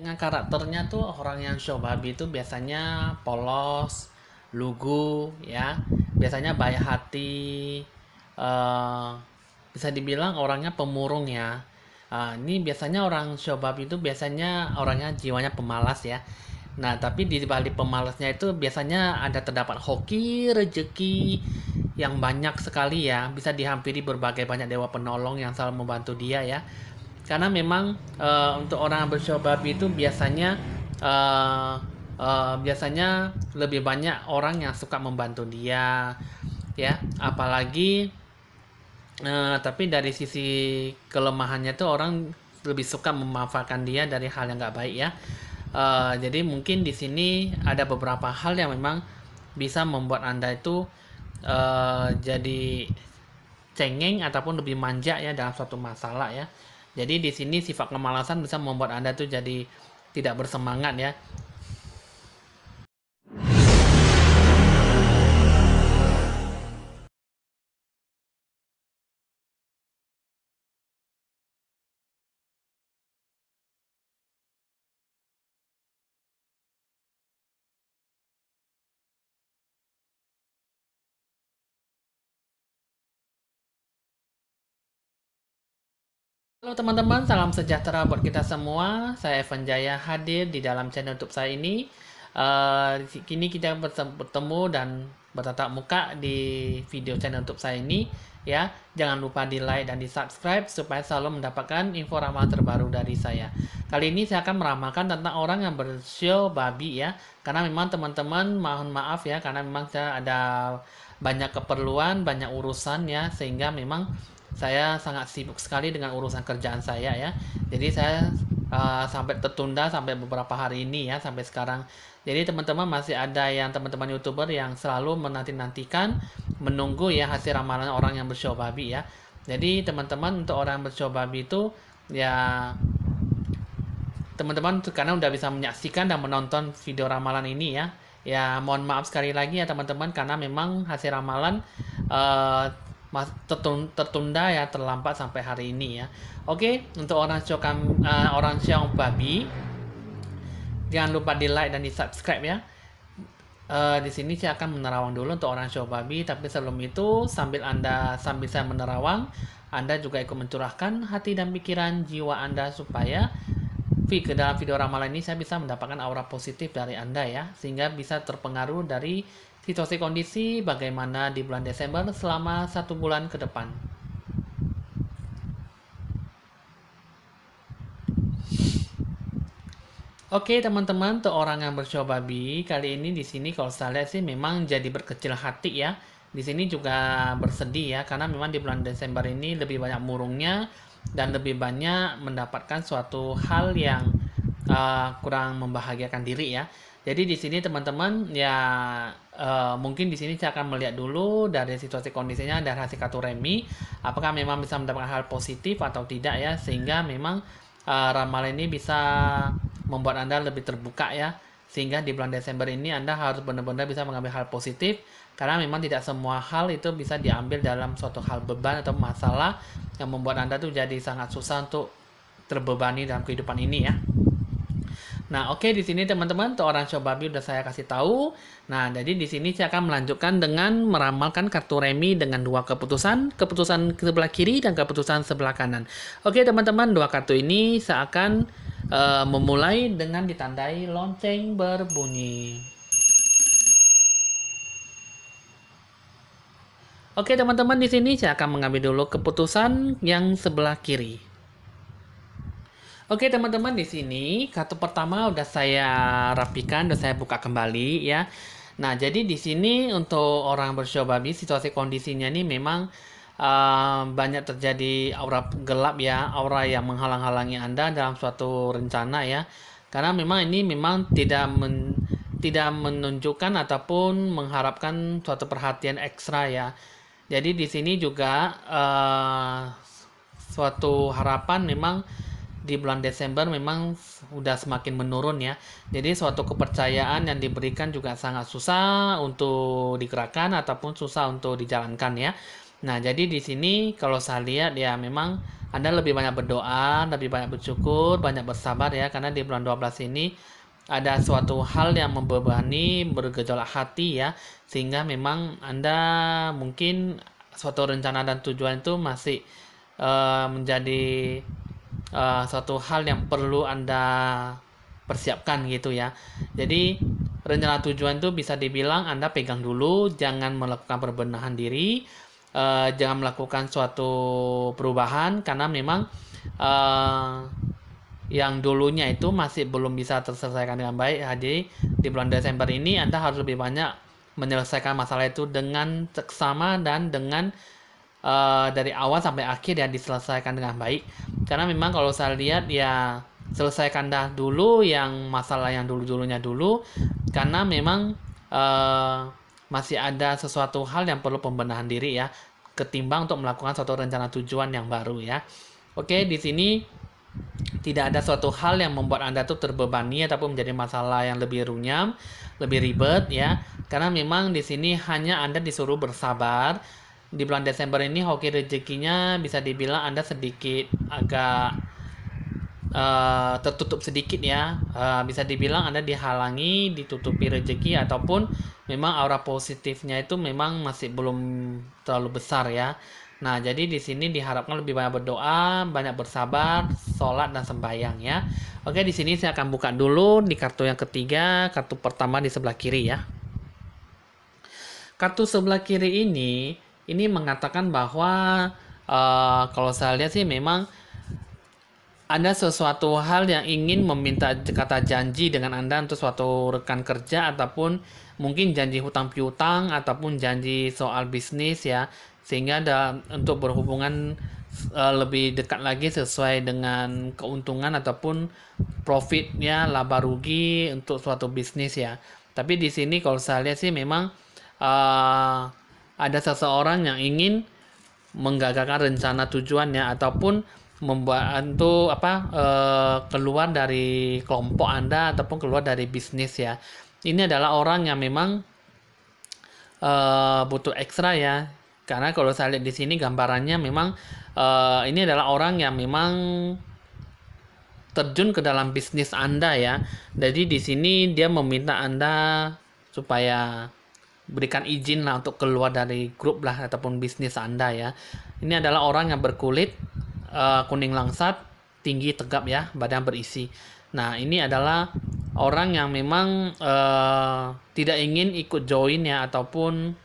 Dengan karakternya tuh orang yang show babi itu biasanya polos, lugu, ya. Biasanya baik hati, eh bisa dibilang orangnya pemurung ya. Ini biasanya orang show babi itu biasanya orangnya jiwanya pemalas ya. Nah, tapi di balik pemalasnya itu biasanya ada terdapat hoki, rezeki yang banyak sekali ya. Bisa dihampiri berbagai banyak dewa penolong yang selalu membantu dia ya. Karena memang untuk orang bershow babi itu biasanya lebih banyak orang yang suka membantu dia ya, apalagi tapi dari sisi kelemahannya tuh orang lebih suka memanfaatkan dia dari hal yang nggak baik ya. Jadi mungkin di sini ada beberapa hal yang memang bisa membuat anda itu jadi cengeng ataupun lebih manja ya dalam suatu masalah ya. Jadi di sini sifat kemalasan bisa membuat anda tuh jadi tidak bersemangat ya. Halo teman-teman, salam sejahtera buat kita semua. Saya Evan Jaya hadir di dalam channel YouTube saya ini. Kini kita bertemu dan bertatap muka di video channel YouTube saya ini. Ya, jangan lupa di like dan di subscribe supaya selalu mendapatkan info ramalan terbaru dari saya. Kali ini saya akan meramalkan tentang orang yang bersio babi ya. Karena memang teman-teman mohon maaf ya, karena memang saya ada banyak keperluan, banyak urusan ya, sehingga memang saya sangat sibuk sekali dengan urusan kerjaan saya ya. Jadi saya sampai tertunda sampai beberapa hari ini ya, sampai sekarang. Jadi teman-teman masih ada yang teman-teman YouTuber yang selalu menanti-nantikan menunggu ya hasil ramalan orang yang bershow babi ya. Jadi teman-teman untuk orang yang bershow babi itu ya, teman-teman karena udah bisa menyaksikan dan menonton video ramalan ini ya. Ya mohon maaf sekali lagi ya teman-teman, karena memang hasil ramalan eh, tertunda ya, terlambat sampai hari ini ya. Oke, untuk orang Xiao babi, jangan lupa di like dan di subscribe ya. Di sini saya akan menerawang dulu untuk orang Xiao babi, tapi sebelum itu sambil saya menerawang, Anda juga ikut mencurahkan hati dan pikiran jiwa Anda supaya ke dalam video ramalan ini saya bisa mendapatkan aura positif dari Anda ya, sehingga bisa terpengaruh dari situasi kondisi bagaimana di bulan Desember selama 1 bulan ke depan. Oke teman-teman, untuk orang yang bershow babi kali ini di sini kalau saya lihat sih memang jadi berkecil hati ya. Di sini juga bersedih ya, karena memang di bulan Desember ini lebih banyak murungnya dan lebih banyak mendapatkan suatu hal yang kurang membahagiakan diri ya. Jadi di sini teman-teman ya, mungkin di sini saya akan melihat dulu dari situasi kondisinya dari hasil kartu remi, apakah memang bisa mendapatkan hal positif atau tidak ya, sehingga memang ramalan ini bisa membuat Anda lebih terbuka ya, sehingga di bulan Desember ini Anda harus benar-benar bisa mengambil hal positif, karena memang tidak semua hal itu bisa diambil dalam suatu hal beban atau masalah yang membuat Anda tuh jadi sangat susah untuk terbebani dalam kehidupan ini ya. Nah, oke, di sini teman-teman untuk orang Shobabi udah saya kasih tahu. Nah, jadi di sini saya akan melanjutkan dengan meramalkan kartu remi dengan dua keputusan, keputusan sebelah kiri dan keputusan sebelah kanan. Oke, teman-teman, dua kartu ini saya akan memulai dengan ditandai lonceng berbunyi. Oke, teman-teman, di sini saya akan mengambil dulu keputusan yang sebelah kiri. Oke teman-teman, di sini kartu pertama udah saya rapikan, udah saya buka kembali ya. Nah jadi di sini untuk orang bershow babi situasi kondisinya ini memang banyak terjadi aura gelap ya, aura yang menghalang-halangi Anda dalam suatu rencana ya. Karena memang ini memang tidak menunjukkan ataupun mengharapkan suatu perhatian ekstra ya. Jadi di sini juga suatu harapan memang di bulan Desember memang udah semakin menurun ya. Jadi suatu kepercayaan yang diberikan juga sangat susah untuk digerakkan ataupun susah untuk dijalankan ya. Nah, jadi di sini kalau saya lihat ya memang Anda lebih banyak berdoa, lebih banyak bersyukur, banyak bersabar ya, karena di bulan 12 ini ada suatu hal yang membebani, bergejolak hati ya, sehingga memang Anda mungkin suatu rencana dan tujuan itu masih menjadi suatu hal yang perlu Anda persiapkan gitu ya. Jadi rencana tujuan itu bisa dibilang Anda pegang dulu, jangan melakukan perbenahan diri, jangan melakukan suatu perubahan karena memang eh, yang dulunya itu masih belum bisa terselesaikan dengan baik. Jadi di bulan Desember ini Anda harus lebih banyak menyelesaikan masalah itu dengan seksama dan dengan dari awal sampai akhir ya diselesaikan dengan baik. Karena memang kalau saya lihat ya selesaikan dah dulu yang masalah yang dulu-dulunya dulu, karena memang uh, masih ada sesuatu hal yang perlu pembenahan diri ya, ketimbang untuk melakukan suatu rencana tujuan yang baru ya. Oke, di sini tidak ada suatu hal yang membuat Anda tuh terbebani ataupun menjadi masalah yang lebih runyam, lebih ribet ya. Karena memang di sini hanya Anda disuruh bersabar. Di bulan Desember ini hoki rezekinya bisa dibilang Anda sedikit agak tertutup sedikit ya. Bisa dibilang Anda dihalangi, ditutupi rezeki ataupun memang aura positifnya itu memang masih belum terlalu besar ya. Nah, jadi di sini diharapkan lebih banyak berdoa, banyak bersabar, sholat dan sembahyang ya. Oke, di sini saya akan buka dulu di kartu yang ketiga, kartu pertama di sebelah kiri ya. Kartu sebelah kiri ini mengatakan bahwa kalau saya lihat sih memang ada sesuatu hal yang ingin meminta kata janji dengan Anda untuk suatu rekan kerja ataupun mungkin janji hutang piutang ataupun janji soal bisnis ya, sehingga ada untuk berhubungan lebih dekat lagi sesuai dengan keuntungan ataupun profitnya laba rugi untuk suatu bisnis ya. Tapi di sini kalau saya lihat sih memang ada seseorang yang ingin menggagalkan rencana tujuannya ataupun membantu keluar dari kelompok Anda ataupun keluar dari bisnis ya. Ini adalah orang yang memang butuh ekstra ya. Karena kalau saya lihat di sini gambarannya memang ini adalah orang yang memang terjun ke dalam bisnis Anda ya. Jadi di sini dia meminta Anda supaya berikan izin lah untuk keluar dari grup lah ataupun bisnis Anda ya. Ini adalah orang yang berkulit kuning langsat, tinggi tegap ya, badan berisi. Nah, ini adalah orang yang memang tidak ingin ikut join ya ataupun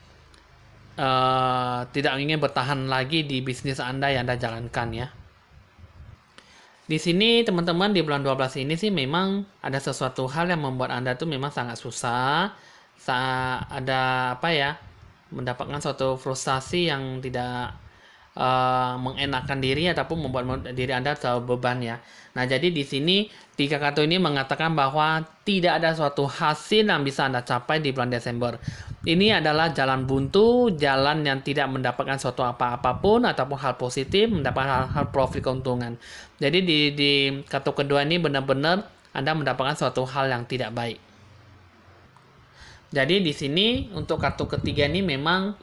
tidak ingin bertahan lagi di bisnis Anda yang Anda jalankan ya. Di sini teman-teman di bulan 12 ini sih memang ada sesuatu hal yang membuat Anda tuh memang sangat susah. Ada apa ya? Mendapatkan suatu frustasi yang tidak mengenakan diri ataupun membuat diri Anda terlalu beban ya. Nah, jadi di sini tiga kartu ini mengatakan bahwa tidak ada suatu hasil yang bisa Anda capai di bulan Desember. Ini adalah jalan buntu, jalan yang tidak mendapatkan suatu apa-apapun ataupun hal positif, mendapatkan hal profit keuntungan. Jadi di kartu kedua ini benar-benar Anda mendapatkan suatu hal yang tidak baik. Jadi di sini untuk kartu ketiga ini memang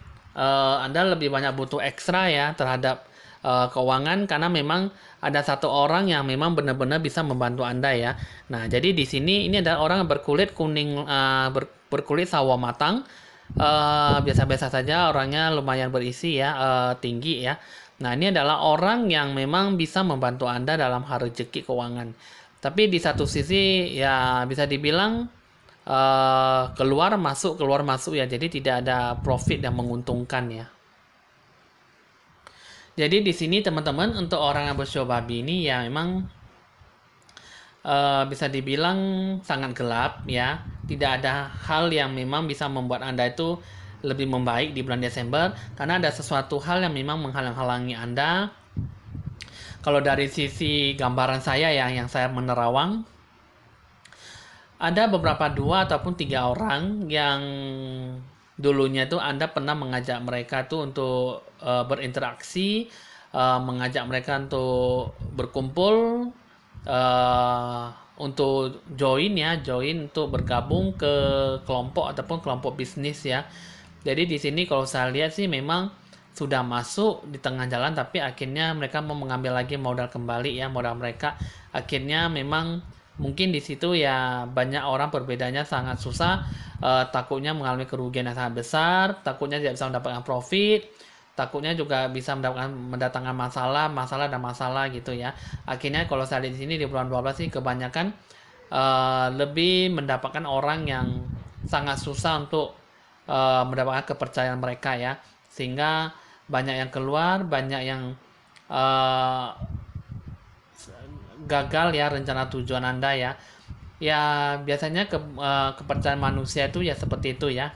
Anda lebih banyak butuh ekstra ya terhadap keuangan karena memang ada satu orang yang memang benar-benar bisa membantu Anda ya. Nah, jadi di sini ini ada orang yang berkulit kuning berkulit sawo matang. Biasa-biasa saja, orangnya lumayan berisi ya, tinggi ya. Nah, ini adalah orang yang memang bisa membantu Anda dalam hal rezeki keuangan. Tapi di satu sisi ya bisa dibilang keluar masuk ya, jadi tidak ada profit yang menguntungkan ya. Jadi di sini teman-teman untuk orang yang bersio babi ini ya memang bisa dibilang sangat gelap ya. Tidak ada hal yang memang bisa membuat Anda itu lebih membaik di bulan Desember karena ada sesuatu hal yang memang menghalang-halangi Anda. Kalau dari sisi gambaran saya ya yang saya menerawang, ada beberapa dua ataupun tiga orang yang dulunya tuh Anda pernah mengajak mereka tuh untuk berinteraksi, mengajak mereka untuk berkumpul, untuk join untuk bergabung ke kelompok ataupun kelompok bisnis ya. Jadi di sini kalau saya lihat sih memang sudah masuk di tengah jalan tapi akhirnya mereka mau mengambil lagi modal kembali ya, modal mereka. Akhirnya memang mungkin di situ ya banyak orang berbedanya sangat susah, takutnya mengalami kerugian yang sangat besar, takutnya tidak bisa mendapatkan profit, takutnya juga bisa mendatangkan masalah dan masalah gitu ya. Akhirnya kalau saya lihat di sini di bulan 12 sih kebanyakan lebih mendapatkan orang yang sangat susah untuk mendapatkan kepercayaan mereka ya, sehingga banyak yang keluar, banyak yang eh, gagal ya rencana tujuan Anda ya. Ya biasanya kepercayaan manusia itu ya seperti itu ya.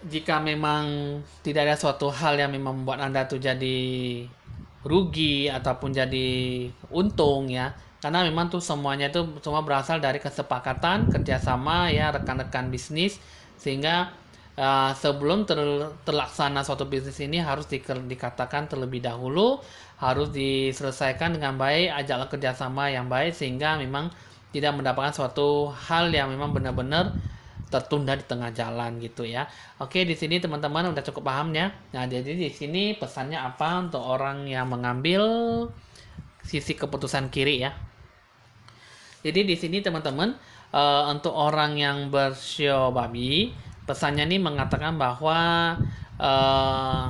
Jika memang tidak ada suatu hal yang memang membuat Anda tuh jadi rugi ataupun jadi untung ya, karena memang tuh semuanya itu semua berasal dari kesepakatan kerjasama ya rekan-rekan bisnis, sehingga sebelum terlaksana suatu bisnis ini harus dikatakan terlebih dahulu, harus diselesaikan dengan baik, ajaklah kerjasama yang baik sehingga memang tidak mendapatkan suatu hal yang memang benar-benar tertunda di tengah jalan gitu ya. Oke, di sini teman-teman udah cukup paham ya. Nah, jadi di sini pesannya apa untuk orang yang mengambil sisi keputusan kiri ya. Jadi di sini teman-teman untuk orang yang bersio babi, pesannya ini mengatakan bahwa eh,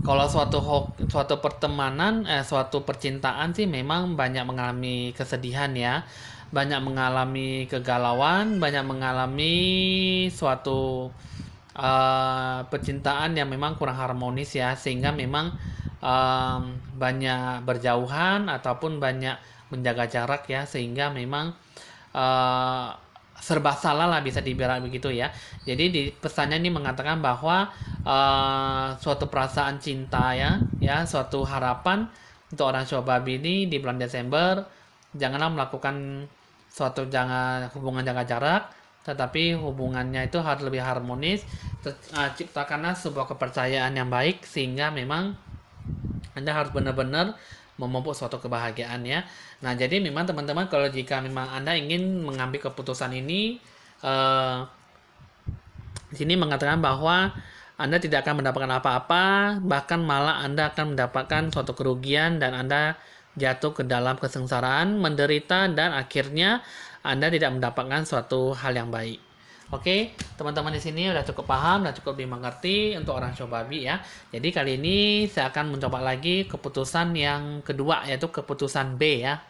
kalau suatu pertemanan, suatu percintaan sih memang banyak mengalami kesedihan ya, banyak mengalami kegalauan, banyak mengalami suatu percintaan yang memang kurang harmonis ya, sehingga memang banyak berjauhan ataupun banyak menjaga jarak ya, sehingga memang eh, serba salah lah bisa dibilang begitu ya. Jadi di pesannya ini mengatakan bahwa suatu perasaan cinta ya suatu harapan untuk orang Shobabi ini di bulan Desember, janganlah melakukan jangan hubungan jaga jarak, tetapi hubungannya itu harus lebih harmonis. Ciptakanlah sebuah kepercayaan yang baik sehingga memang Anda harus benar-benar memupuk suatu kebahagiaan ya. Nah, jadi memang teman-teman kalau jika memang Anda ingin mengambil keputusan ini, eh, di sini mengatakan bahwa Anda tidak akan mendapatkan apa-apa, bahkan malah Anda akan mendapatkan suatu kerugian dan Anda jatuh ke dalam kesengsaraan, menderita, dan akhirnya Anda tidak mendapatkan suatu hal yang baik. Oke, teman-teman di sini udah cukup paham dan cukup dimengerti untuk orang Shobabi ya. Jadi kali ini saya akan mencoba lagi keputusan yang kedua yaitu keputusan B ya.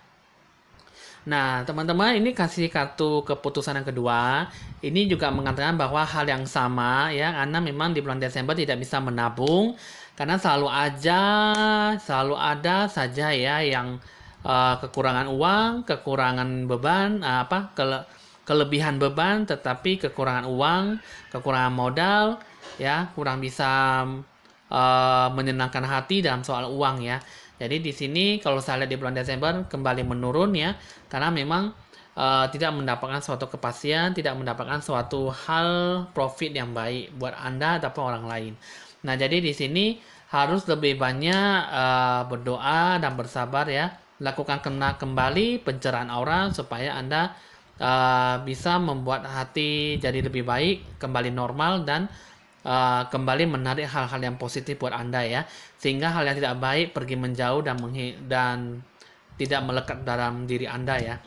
Nah, teman-teman ini kasih kartu keputusan yang kedua. Ini juga mengatakan bahwa hal yang sama ya, Anda memang di bulan Desember tidak bisa menabung karena selalu ada saja ya yang kekurangan uang, kekurangan beban, kelebihan beban, tetapi kekurangan uang, kekurangan modal, ya kurang bisa menyenangkan hati dalam soal uang ya. Jadi di sini kalau saya lihat di bulan Desember kembali menurun ya, karena memang tidak mendapatkan suatu kepastian, tidak mendapatkan suatu hal profit yang baik buat Anda ataupun orang lain. Nah, jadi di sini harus lebih banyak berdoa dan bersabar ya, lakukan kembali pencerahan aura supaya Anda bisa membuat hati jadi lebih baik, kembali normal dan kembali menarik hal-hal yang positif buat Anda ya, sehingga hal yang tidak baik pergi menjauh dan tidak melekat dalam diri Anda ya.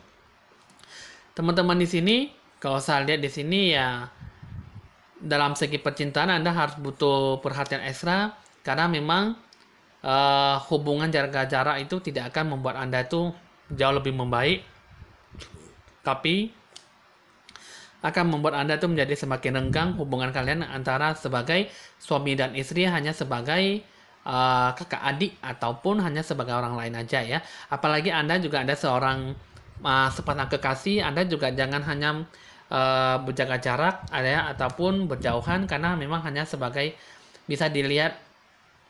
Teman-teman di sini, kalau saya lihat di sini ya dalam segi percintaan Anda harus butuh perhatian ekstra karena memang hubungan jarak itu tidak akan membuat Anda itu jauh lebih membaik, tapi akan membuat Anda itu menjadi semakin renggang hubungan kalian antara sebagai suami dan istri hanya sebagai kakak adik ataupun hanya sebagai orang lain aja ya. Apalagi Anda juga ada seorang sepasang kekasih, Anda juga jangan hanya berjaga jarak ya ataupun berjauhan karena memang hanya sebagai bisa dilihat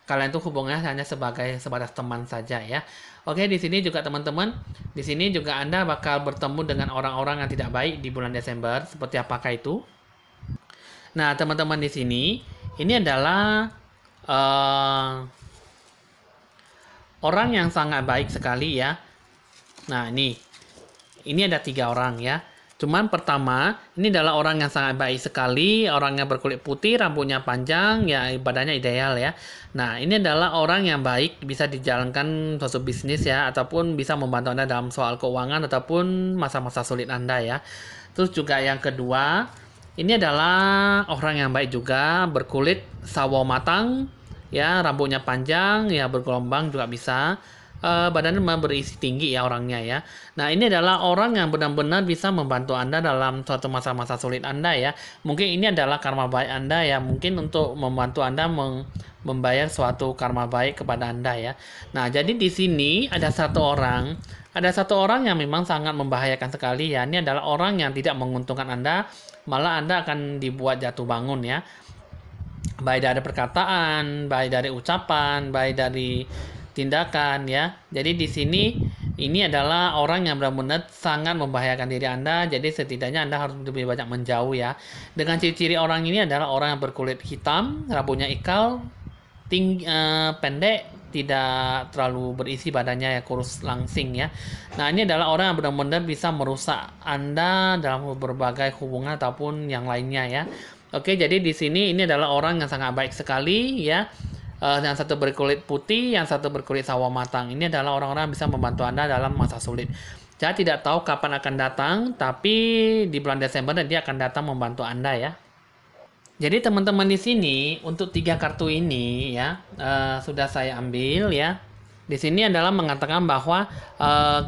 kalian tuh hubungannya hanya sebatas teman saja ya. Oke, di sini juga teman-teman, di sini juga Anda bakal bertemu dengan orang-orang yang tidak baik di bulan Desember. Seperti apakah itu? Nah, teman-teman di sini, ini adalah orang yang sangat baik sekali ya. Nah, ini ada 3 orang ya. Cuman pertama, ini adalah orang yang sangat baik sekali, orangnya berkulit putih, rambutnya panjang, ya ibadahnya ideal ya. Nah, ini adalah orang yang baik, bisa dijalankan suatu bisnis ya, ataupun bisa membantu Anda dalam soal keuangan ataupun masa-masa sulit Anda ya. Terus juga yang kedua, ini adalah orang yang baik juga, berkulit sawo matang, ya rambutnya panjang, ya bergelombang juga bisa. Badannya memang berisi tinggi ya orangnya ya. Nah, ini adalah orang yang benar-benar bisa membantu Anda dalam suatu masa-masa sulit Anda ya. Mungkin ini adalah karma baik Anda ya. Mungkin untuk membantu Anda membayar suatu karma baik kepada Anda ya. Nah, jadi di sini ada satu orang yang memang sangat membahayakan sekali ya. Ini adalah orang yang tidak menguntungkan Anda, malah Anda akan dibuat jatuh bangun ya. Baik dari perkataan, baik dari ucapan, baik dari tindakan ya. Jadi di sini ini adalah orang yang benar-benar sangat membahayakan diri Anda. Jadi setidaknya Anda harus lebih banyak menjauh ya. Dengan ciri-ciri orang ini adalah orang yang berkulit hitam, rambutnya ikal, pendek, tidak terlalu berisi badannya ya, kurus langsing ya. Nah, ini adalah orang yang benar-benar bisa merusak Anda dalam berbagai hubungan ataupun yang lainnya ya. Oke, jadi di sini ini adalah orang yang sangat baik sekali ya. Yang satu berkulit putih, yang satu berkulit sawo matang. Ini adalah orang-orang yang bisa membantu Anda dalam masa sulit. Saya tidak tahu kapan akan datang, tapi di bulan Desember dia akan datang membantu Anda ya. Jadi teman-teman di sini untuk 3 kartu ini ya sudah saya ambil ya. Di sini adalah mengatakan bahwa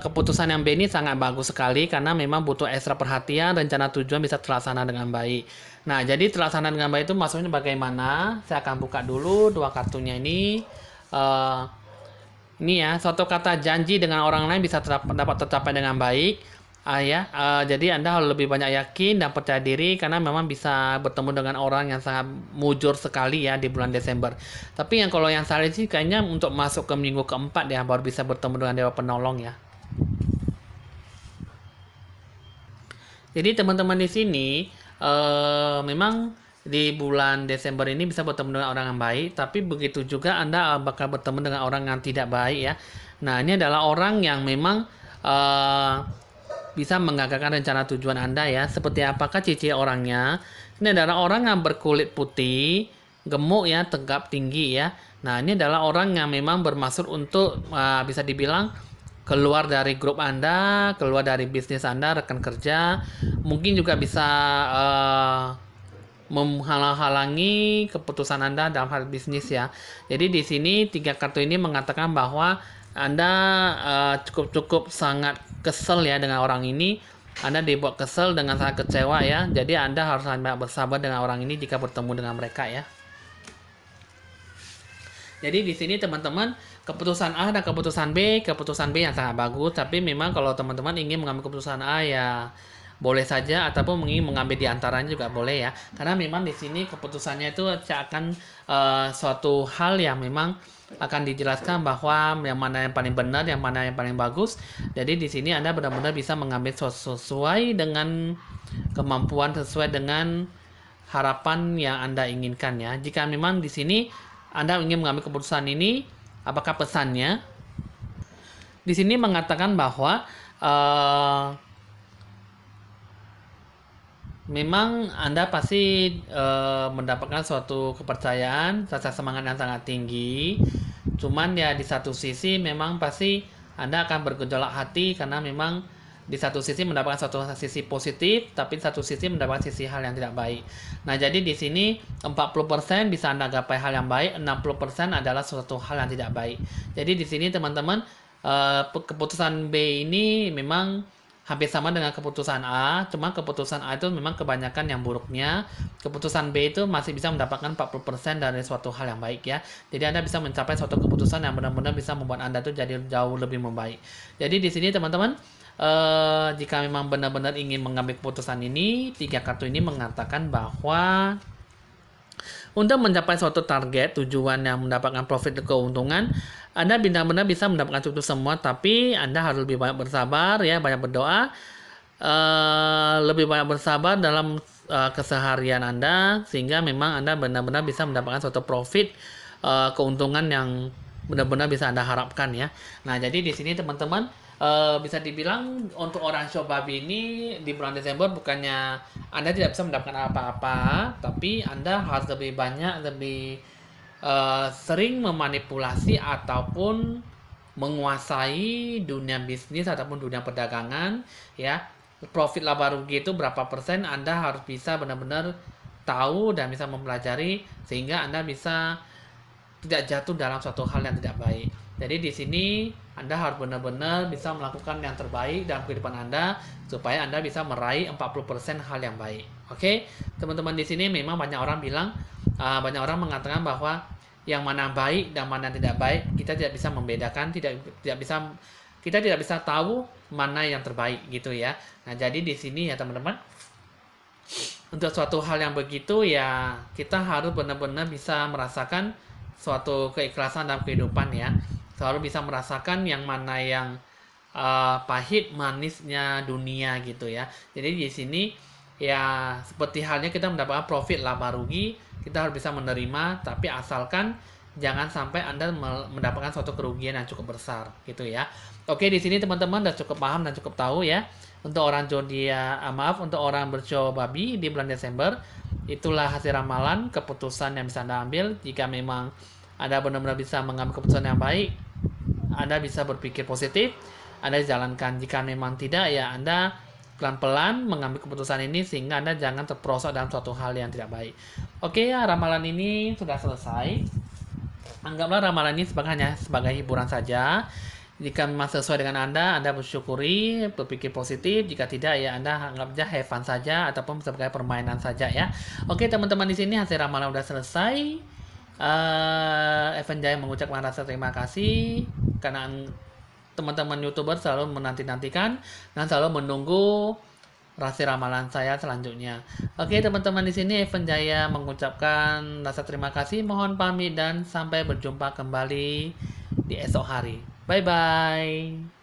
keputusan yang B ini sangat bagus sekali karena memang butuh ekstra perhatian, rencana tujuan bisa terlaksana dengan baik. Nah, jadi terlaksana dengan baik itu maksudnya bagaimana? Saya akan buka dulu 2 kartunya ini. Uh, ini ya, suatu kata janji dengan orang lain bisa dapat tercapai dengan baik. Jadi Anda harus lebih banyak yakin dan percaya diri karena memang bisa bertemu dengan orang yang sangat mujur sekali ya di bulan Desember. Tapi kalau yang saya lihat sih kayaknya untuk masuk ke minggu keempat ya baru bisa bertemu dengan Dewa Penolong ya. Jadi teman-teman di sini memang di bulan Desember ini bisa bertemu dengan orang yang baik, tapi begitu juga Anda bakal bertemu dengan orang yang tidak baik ya. Nah, ini adalah orang yang memang bisa menggagalkan rencana tujuan Anda ya. Seperti apakah ciri orangnya? Ini adalah orang yang berkulit putih, gemuk ya, tegap tinggi ya. Nah, ini adalah orang yang memang bermaksud untuk bisa dibilang keluar dari grup Anda, keluar dari bisnis Anda, rekan kerja. Mungkin juga bisa menghalang-halangi keputusan Anda dalam hal bisnis ya. Jadi di sini 3 kartu ini mengatakan bahwa Anda cukup sangat kesel ya dengan orang ini. Anda dibuat kesel dengan sangat kecewa ya. Jadi Anda harus sangat bersabar dengan orang ini jika bertemu dengan mereka ya. Jadi di sini teman-teman keputusan A dan keputusan B yang sangat bagus. Tapi memang kalau teman-teman ingin mengambil keputusan A ya boleh saja ataupun ingin mengambil di antaranya juga boleh ya. Karena memang di sini keputusannya itu akan suatu hal yang memang akan dijelaskan bahwa yang mana yang paling benar, yang mana yang paling bagus. Jadi di sini Anda benar-benar bisa mengambil sesuai dengan kemampuan, sesuai dengan harapan yang Anda inginkan ya. Jika memang di sini Anda ingin mengambil keputusan ini, apakah pesannya? Di sini mengatakan bahwa memang Anda pasti mendapatkan suatu kepercayaan, rasa semangat yang sangat tinggi. Cuman ya di satu sisi memang pasti Anda akan bergejolak hati karena memang di satu sisi mendapatkan suatu sisi positif, tapi di satu sisi mendapatkan sisi hal yang tidak baik. Nah, jadi di sini 40% bisa Anda gapai hal yang baik, 60% adalah suatu hal yang tidak baik. Jadi di sini teman-teman keputusan B ini memang hampir sama dengan keputusan A, cuma keputusan A itu memang kebanyakan yang buruknya. Keputusan B itu masih bisa mendapatkan 40% dari suatu hal yang baik ya. Jadi Anda bisa mencapai suatu keputusan yang benar-benar bisa membuat Anda itu jadi jauh lebih membaik. Jadi di sini teman-teman, jika memang benar-benar ingin mengambil keputusan ini, 3 kartu ini mengatakan bahwa untuk mencapai suatu target tujuan yang mendapatkan profit dan keuntungan, Anda benar-benar bisa mendapatkan itu semua, tapi Anda harus lebih banyak bersabar ya, banyak berdoa, lebih banyak bersabar dalam keseharian Anda sehingga memang Anda benar-benar bisa mendapatkan suatu profit, keuntungan yang benar-benar bisa Anda harapkan ya. Nah, jadi di sini teman-teman bisa dibilang untuk orang show babi ini di bulan Desember bukannya Anda tidak bisa mendapatkan apa-apa, tapi Anda harus lebih banyak, lebih sering memanipulasi ataupun menguasai dunia bisnis ataupun dunia perdagangan ya. Profit laba rugi itu berapa persen Anda harus bisa benar-benar tahu dan bisa mempelajari sehingga Anda bisa tidak jatuh dalam suatu hal yang tidak baik. Jadi di sini Anda harus benar-benar bisa melakukan yang terbaik dalam kehidupan Anda supaya Anda bisa meraih 40% hal yang baik. Oke, teman-teman di sini memang banyak orang bilang, banyak orang mengatakan bahwa yang mana baik dan mana tidak baik kita tidak bisa membedakan, kita tidak bisa tahu mana yang terbaik gitu ya. Nah, jadi di sini ya teman-teman, untuk suatu hal yang begitu ya kita harus benar-benar bisa merasakan suatu keikhlasan dalam kehidupan ya, selalu bisa merasakan yang mana yang pahit manisnya dunia gitu ya. Jadi di sini ya seperti halnya kita mendapatkan profit laba rugi, kita harus bisa menerima, tapi asalkan jangan sampai Anda mendapatkan suatu kerugian yang cukup besar gitu ya. Oke, di sini teman-teman udah cukup paham dan cukup tahu ya. Untuk orang untuk orang bersio babi di bulan Desember, itulah hasil ramalan, keputusan yang bisa Anda ambil. Jika memang Anda benar-benar bisa mengambil keputusan yang baik, Anda bisa berpikir positif, Anda jalankan. Jika memang tidak, ya Anda pelan-pelan mengambil keputusan ini sehingga Anda jangan terperosok dalam suatu hal yang tidak baik. Oke ya, ramalan ini sudah selesai. Anggaplah ramalan ini hanya sebagai hiburan saja. Jika memang sesuai dengan Anda bersyukuri, berpikir positif. Jika tidak, ya Anda anggap aja have fun saja ataupun sebagai permainan saja ya. Oke teman-teman, di sini hasil ramalan udah selesai. Evan Jaya mengucapkan rasa terima kasih karena teman-teman YouTuber selalu menanti-nantikan dan selalu menunggu hasil ramalan saya selanjutnya. Oke teman-teman, di sini Evan Jaya mengucapkan rasa terima kasih, mohon pamit dan sampai berjumpa kembali di esok hari. Bye bye.